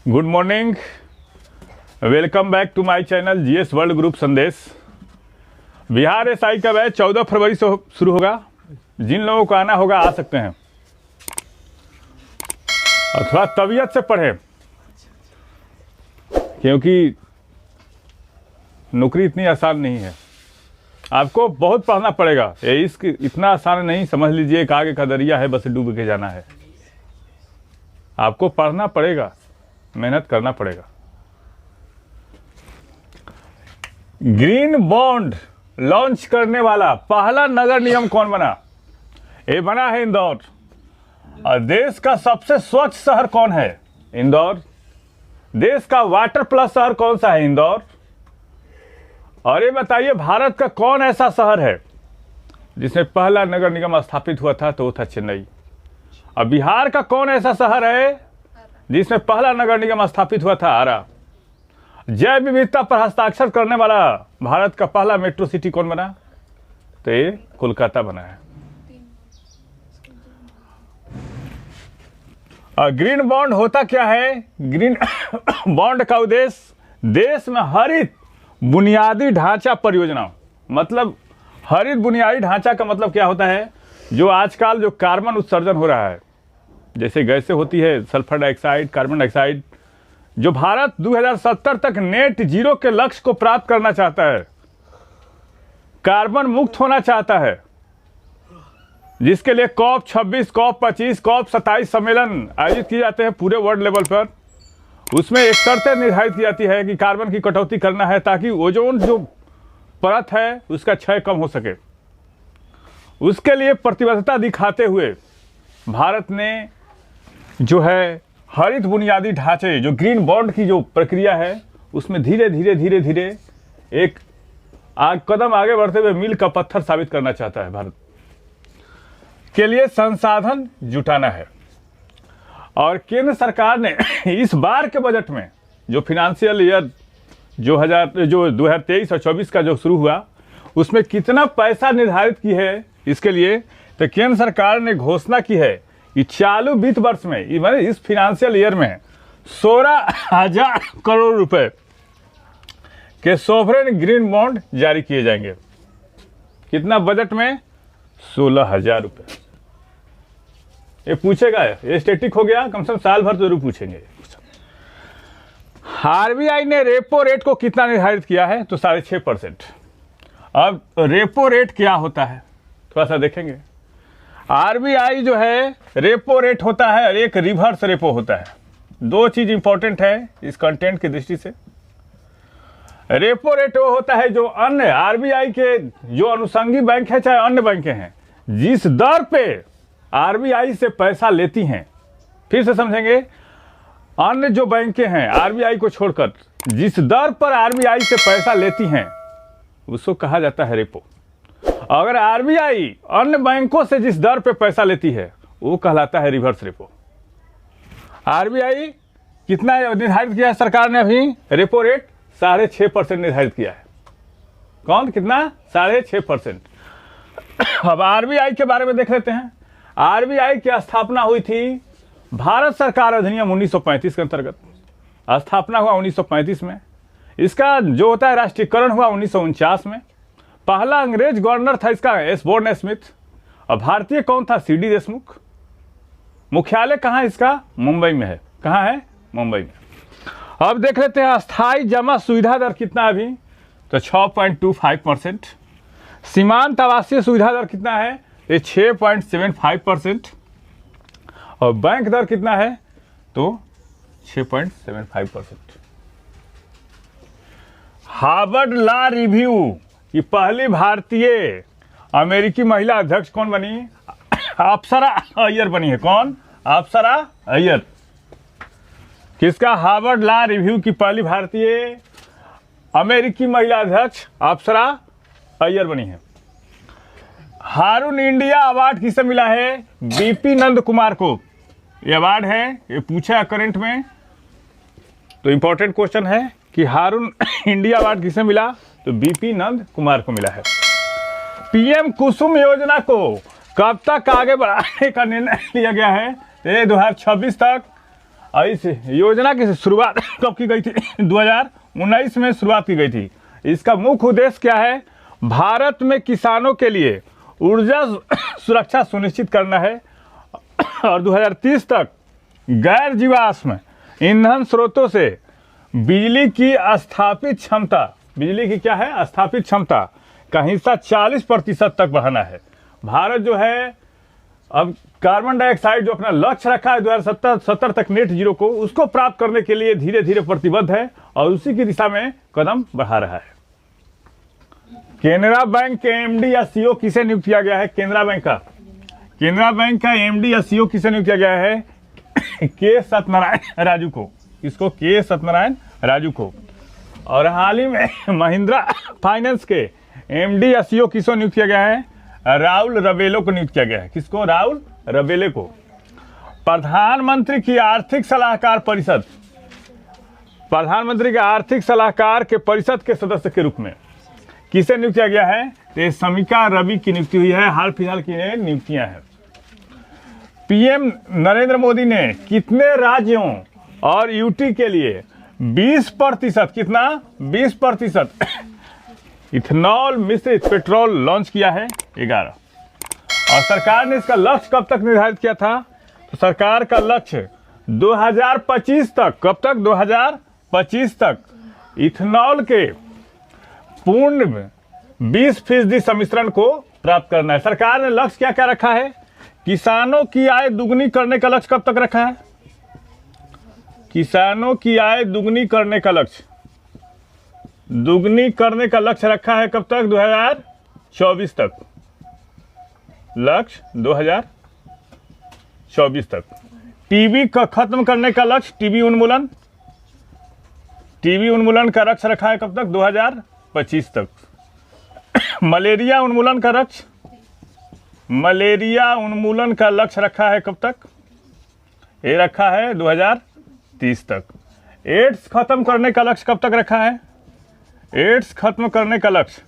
Good morning, welcome back to my channel GS world group संदेश। Bihar SI का batch 14 फरवरी से शुरू होगा। जिन लोगों को आना होगा आ सकते हैं और थोड़ा तबीयत से पढ़े, क्योंकि नौकरी इतनी आसान नहीं है। आपको बहुत पढ़ना पड़ेगा। ये इसकी इतना आसान नहीं समझ लीजिए कि आगे का दरिया है बस डूब के जाना है। आपको पढ़ना पड़ेगा, मेहनत करना पड़ेगा। ग्रीन बॉन्ड लॉन्च करने वाला पहला नगर निगम कौन बना? ये बना है इंदौर। और देश का सबसे स्वच्छ शहर कौन है? इंदौर। देश का वाटर प्लस शहर कौन सा है? इंदौर। और ये बताइए भारत का कौन ऐसा शहर है जिसमें पहला नगर निगम स्थापित हुआ था? तो वो था चेन्नई। और बिहार का कौन ऐसा शहर है जिसमें पहला नगर निगम स्थापित हुआ था? आरा। जैव विविधता पर हस्ताक्षर करने वाला भारत का पहला मेट्रो सिटी कौन बना? तो ये कोलकाता बना है। और ग्रीन बॉन्ड होता क्या है? ग्रीन बॉन्ड का उद्देश्य देश में हरित बुनियादी ढांचा परियोजना, मतलब हरित बुनियादी ढांचा का मतलब क्या होता है? जो आजकल जो कार्बन उत्सर्जन हो रहा है, जैसे गैसें होती है, सल्फर डाइऑक्साइड, कार्बन डाइऑक्साइड, जो भारत 2070 तक नेट जीरो के लक्ष्य को प्राप्त करना चाहता है, कार्बन मुक्त होना चाहता है, जिसके लिए COP 26, COP 25, COP 27 सम्मेलन आयोजित किए जाते हैं पूरे वर्ल्ड लेवल पर। उसमें एक शर्तें निर्धारित की जाती है कि कार्बन की कटौती करना है ताकि ओजोन जो परत है उसका क्षय कम हो सके। उसके लिए प्रतिबद्धता दिखाते हुए भारत ने जो है हरित बुनियादी ढांचे, जो ग्रीन बॉन्ड की जो प्रक्रिया है, उसमें धीरे धीरे एक कदम आगे बढ़ते हुए मील का पत्थर साबित करना चाहता है। भारत के लिए संसाधन जुटाना है। और केंद्र सरकार ने इस बार के बजट में जो फाइनेंशियल ईयर जो 2023 और 24 का जो शुरू हुआ, उसमें कितना पैसा निर्धारित की है इसके लिए, तो केंद्र सरकार ने घोषणा की है कि चालू वित्त वर्ष में, इस फाइनेंशियल ईयर में 16,000 करोड़ रुपए के सोवरेन ग्रीन बॉन्ड जारी किए जाएंगे। कितना बजट में? 16,000 रुपए। ये पूछेगा, ये स्टैटिक हो गया, कम से कम साल भर जरूर पूछेंगे। आरबीआई ने रेपो रेट को कितना निर्धारित किया है? तो 6.5%। अब रेपो रेट क्या होता है थोड़ा सा देखेंगे। आरबीआई जो है रेपो रेट होता है और एक रिवर्स रेपो होता है। दो चीज इंपॉर्टेंट है इस कंटेंट की दृष्टि से। रेपो रेट वो होता है जो अन्य आरबीआई के जो अनुषंगी बैंक है चाहे अन्य बैंक हैं, जिस दर पे आरबीआई से पैसा लेती हैं, फिर से समझेंगे, अन्य जो बैंकें हैं आरबीआई को छोड़कर जिस दर पर आरबीआई से पैसा लेती हैं उसको कहा जाता है रेपो। अगर आरबीआई अन्य बैंकों से जिस दर पे पैसा लेती है वो कहलाता है रिवर्स रेपो। आरबीआई कितना निर्धारित किया है सरकार ने? अभी रेपो रेट 6.5% निर्धारित किया है। कौन कितना? 6.5%। अब आरबीआई के बारे में देख लेते हैं। आरबीआई की स्थापना हुई थी भारत सरकार अधिनियम 1935 के अंतर्गत। स्थापना हुआ 1935 में। इसका जो होता है राष्ट्रीयकरण हुआ 1949 में। पहला अंग्रेज गवर्नर था इसका एसबोर्न स्मिथ। और भारतीय कौन था? सीडी देशमुख। मुख्यालय कहाँ है इसका? मुंबई में है। कहाँ है? मुंबई में। अब देख लेते हैं अस्थायी जमा सुविधा दर कितना अभी? तो 6.25%। सीमांत आवासीय सुविधा दर कितना है? ये 6.75%। और बैंक दर कितना है? तो 6.75%। हार्वर्ड लॉ रिव्यू की पहली भारतीय अमेरिकी महिला अध्यक्ष कौन बनी? अप्सरा अय्यर बनी है। कौन? अप्सरा अय्यर। किसका? हार्वर्ड लॉ रिव्यू की पहली भारतीय अमेरिकी महिला अध्यक्ष अप्सरा अय्यर बनी है। हारून इंडिया अवार्ड किसे मिला है? बीपी नंद कुमार को ये अवार्ड है। ये पूछा करंट में, तो इंपॉर्टेंट क्वेश्चन है कि हारून इंडिया अवार्ड किसे मिला? तो बीपी नंद कुमार को मिला है। पीएम कुसुम योजना को कब तक आगे बढ़ाने का निर्णय लिया गया है? 2026 तक। और इस योजना की शुरुआत कब की गई थी? 2019 में शुरुआत की गई थी। इसका मुख्य उद्देश्य क्या है? भारत में किसानों के लिए ऊर्जा सुरक्षा सुनिश्चित करना है और 2030 तक गैर जीवाश्म ईंधन स्रोतों से बिजली की स्थापित क्षमता, बिजली की क्या है? स्थापित क्षमता का हिस्सा 40% तक बढ़ाना है। भारत जो है अब कार्बन डाइऑक्साइड जो अपना लक्ष्य रखा है 2070 तक नेट जीरो को, उसको प्राप्त करने के लिए धीरे धीरे प्रतिबद्ध है और उसी की दिशा में कदम बढ़ा रहा है। केनरा बैंक के एमडी या सीईओ किसे नियुक्त किया गया है? केनरा बैंक का एमडी या सीईओ किसे नियुक्त किया गया है? के सत्यनारायण राजू को। इसको के सत्यनारायण राजू को। और हाल ही में महिंद्रा फाइनेंस के एमडी या सीईओ किसको नियुक्त किया गया है? राहुल रवेलो को नियुक्त किया गया है। किसको? राहुल रवेले को। प्रधानमंत्री की आर्थिक सलाहकार परिषद, प्रधानमंत्री के आर्थिक सलाहकार के परिषद के सदस्य के रूप में किसे नियुक्त किया गया है? तो समीक्षा रवि की नियुक्ति हुई है। हाल फिलहाल की नियुक्तियां हैं। पीएम नरेंद्र मोदी ने कितने राज्यों और यूटी के लिए 20% कितना? 20% इथेनॉल मिश्रित पेट्रोल लॉन्च किया है? 11। और सरकार ने इसका लक्ष्य कब तक निर्धारित किया था? तो सरकार का लक्ष्य 2025 तक, कब तक? 2025 तक इथेनॉल के पूर्ण 20% सम्मिश्रण को प्राप्त करना है। सरकार ने लक्ष्य क्या क्या रखा है? किसानों की आय दुगनी करने का लक्ष्य कब तक रखा है? किसानों की आय दुगनी करने का लक्ष्य, दुगनी करने का लक्ष्य रखा है कब तक? 2024 तक। लक्ष्य 2024 तक। टीबी का खत्म करने का लक्ष्य, टीबी उन्मूलन का लक्ष्य रखा है कब तक? 2025 तक। मलेरिया उन्मूलन का लक्ष्य, मलेरिया उन्मूलन का लक्ष्य रखा है कब तक? ये रखा है 2030 तक। एड्स खत्म करने का लक्ष्य कब तक रखा है? एड्स खत्म करने का लक्ष्य,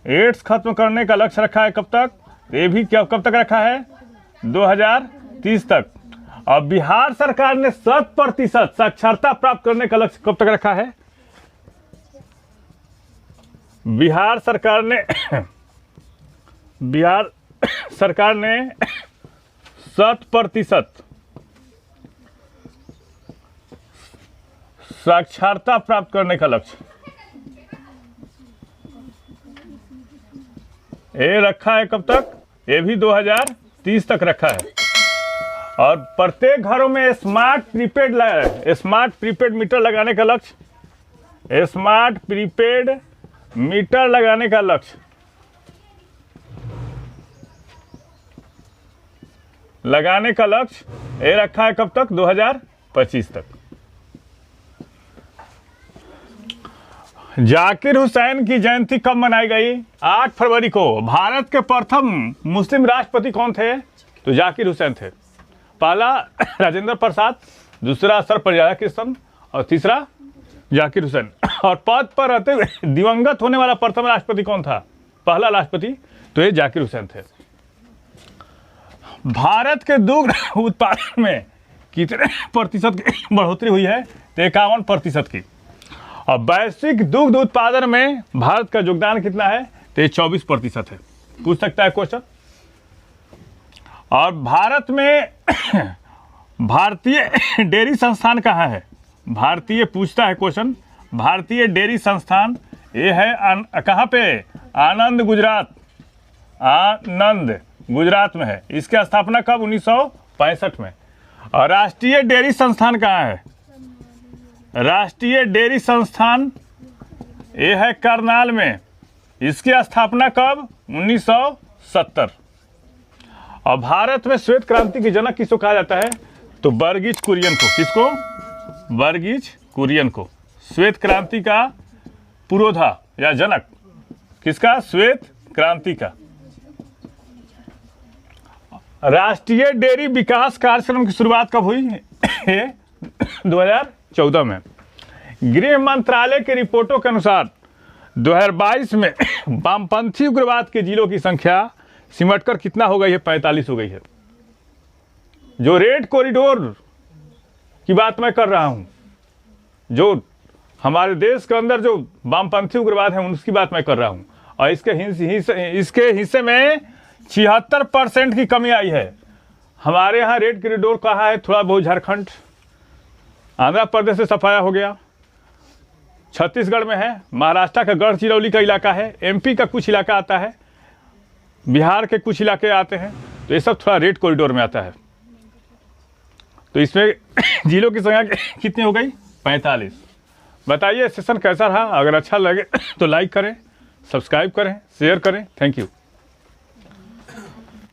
एड्स खत्म करने का लक्ष्य रखा है कब तक? ये भी क्या कब तक रखा है? 2030 तक। और बिहार सरकार ने 100% साक्षरता प्राप्त करने का लक्ष्य कब तक रखा है? बिहार सरकार ने 100% साक्षरता प्राप्त करने का लक्ष्य ये रखा है कब तक? ये भी 2030 तक रखा है। और प्रत्येक घरों में स्मार्ट प्रीपेड मीटर लगाने का लक्ष्य, स्मार्ट प्रीपेड मीटर लगाने का लक्ष्य ये रखा है कब तक? 2025 तक। जाकिर हुसैन की जयंती कब मनाई गई? 8 फरवरी को। भारत के प्रथम मुस्लिम राष्ट्रपति कौन थे? तो जाकिर हुसैन थे। पहला राजेंद्र प्रसाद, दूसरा सर्वपल्ली राधाकृष्णन और तीसरा जाकिर हुसैन। और पद पर रहते हुए दिवंगत होने वाला प्रथम राष्ट्रपति कौन था? पहला राष्ट्रपति तो ये जाकिर हुसैन थे। भारत के दुग्ध उत्पादन में कितने प्रतिशत की बढ़ोतरी हुई है? तो 51% की। और वैश्विक दुग्ध उत्पादन में भारत का योगदान कितना है? तो 24% है। पूछ सकता है क्वेश्चन। और भारत में भारतीय डेयरी संस्थान कहाँ है? भारतीय पूछता है क्वेश्चन। भारतीय डेयरी संस्थान ये है कहाँ पे? आनंद गुजरात में है। इसकी स्थापना कब? 1965 में। और राष्ट्रीय डेयरी संस्थान कहाँ है? राष्ट्रीय डेयरी संस्थान ये है करनाल में। इसकी स्थापना कब? 1970। और भारत में श्वेत क्रांति की जनक किसको कहा जाता है? तो वर्गीज कुरियन को। किसको? वर्गीज कुरियन को। श्वेत क्रांति का पुरोधा या जनक किसका? श्वेत क्रांति का। राष्ट्रीय डेयरी विकास कार्यक्रम की शुरुआत कब हुई? 2014 में। गृह मंत्रालय की रिपोर्टों के अनुसार 2022 में वामपंथी उग्रवाद के जिलों की संख्या सिमटकर कितना हो गई है? 45 हो गई है। जो रेड कॉरिडोर की बात मैं कर रहा हूँ। जो हमारे देश के अंदर जो वामपंथी उग्रवाद है उसकी बात मैं कर रहा हूँ। और इसके हिस्से में 76% की कमी आई है। हमारे यहाँ रेड कॉरिडोर कहा है, थोड़ा बहुत झारखंड, आंध्र प्रदेश से सफाया हो गया, छत्तीसगढ़ में है, महाराष्ट्र का गढ़चिरौली का इलाका है, एमपी का कुछ इलाका आता है, बिहार के कुछ इलाके आते हैं, तो ये सब थोड़ा रेड कॉरिडोर में आता है। तो इसमें जिलों की संख्या कितनी हो गई? 45। बताइए सेशन कैसा रहा? अगर अच्छा लगे तो लाइक करें, सब्सक्राइब करें, शेयर करें। Thank you.